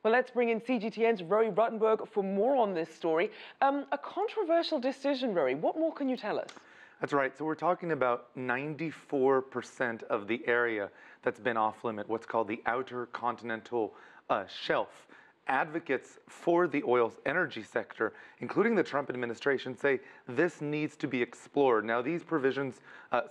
Well, let's bring in CGTN's Roee Ruttenberg for more on this story. A controversial decision, Roee. What more can you tell us? That's right. So we're talking about 94% of the area that's been off limit, what's called the outer continental shelf. Advocates for the oil's energy sector, including the Trump administration, say this needs to be explored. Now, these provisions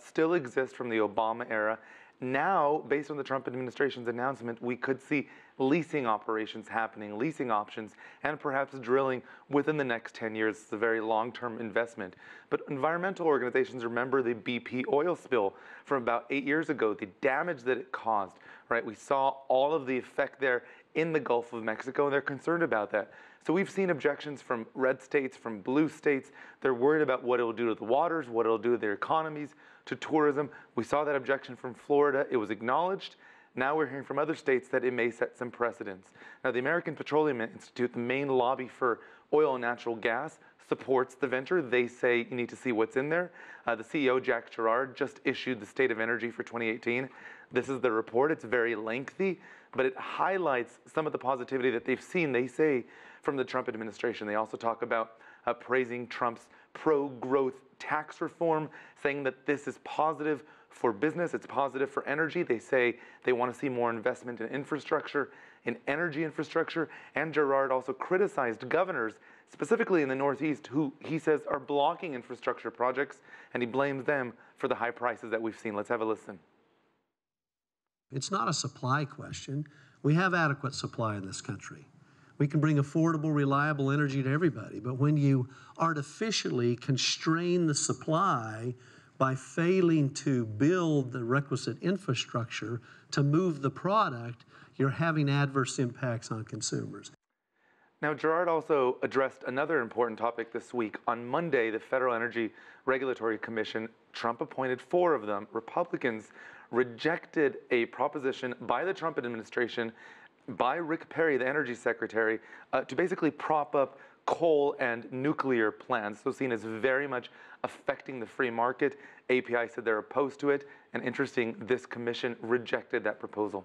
still exist from the Obama era. Now, based on the Trump administration's announcement, we could see leasing operations happening, leasing options, and perhaps drilling within the next 10 years. It's a very long-term investment. But environmental organizations remember the BP oil spill from about 8 years ago, the damage that it caused, right? We saw all of the effect there in the Gulf of Mexico, and they're concerned about that. So we've seen objections from red states, from blue states. They're worried about what it will do to the waters, what it will do to their economies, to tourism. We saw that objection from Florida. It was acknowledged. Now we're hearing from other states that it may set some precedents. Now, the American Petrolum Institute, the main lobby for oil and natural gas, supports the venture. They say you need to see what's in there. The CEO, Jack Gerard, just issued the State of Energy for 2018. This is the report. It's very lengthy, but it highlights some of the positivity that they've seen, they say, from the Trump administration. They also talk about praising Trump's pro-growth tax reform, saying that this is positive for business, it's positive for energy. They say they want to see more investment in infrastructure, in energy infrastructure, and Gerard also criticized governors, specifically in the Northeast, who he says are blocking infrastructure projects, and he blames them for the high prices that we've seen. Let's have a listen. It's not a supply question. We have adequate supply in this country. We can bring affordable, reliable energy to everybody, but when you artificially constrain the supply by failing to build the requisite infrastructure to move the product, you're having adverse impacts on consumers. Now, Gerard also addressed another important topic this week. On Monday, the Federal Energy Regulatory Commission, Trump appointed 4 of them, Republicans, rejected a proposition by the Trump administration, by Rick Perry, the energy secretary, to basically prop up coal and nuclear plants, so seen as very much affecting the free market. API said they're opposed to it, and interesting, this commission rejected that proposal.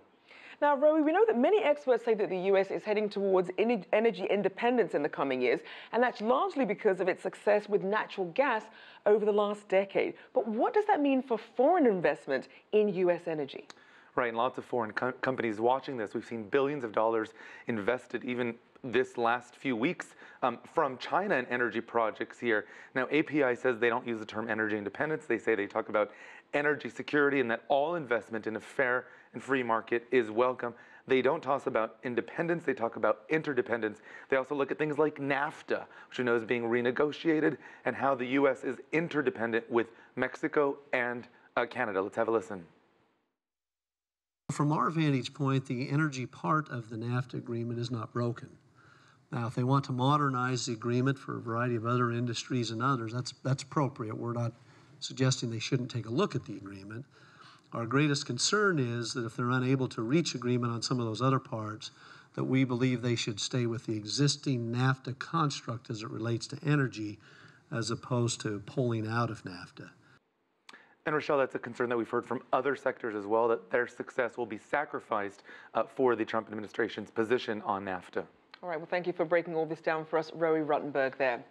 Now, Roee, we know that many experts say that the U.S. is heading towards energy independence in the coming years, and that's largely because of its success with natural gas over the last decade. But what does that mean for foreign investment in U.S. energy? Right, and lots of foreign companies watching this. We've seen billions of dollars invested even this last few weeks from China in energy projects here. Now, API says they don't use the term energy independence. They say they talk about energy security and that all investment in a fair and free market is welcome. They don't talk about independence. They talk about interdependence. They also look at things like NAFTA, which we know is being renegotiated, and how the U.S. is interdependent with Mexico and Canada. Let's have a listen. From our vantage point, the energy part of the NAFTA agreement is not broken. Now, if they want to modernize the agreement for a variety of other industries and others, that's appropriate. We're not suggesting they shouldn't take a look at the agreement. Our greatest concern is that if they're unable to reach agreement on some of those other parts, that we believe they should stay with the existing NAFTA construct as it relates to energy, as opposed to pulling out of NAFTA. And Rochelle, that's a concern that we've heard from other sectors as well, that their success will be sacrificed for the Trump administration's position on NAFTA. All right, well, thank you for breaking all this down for us, Roee Ruttenberg there.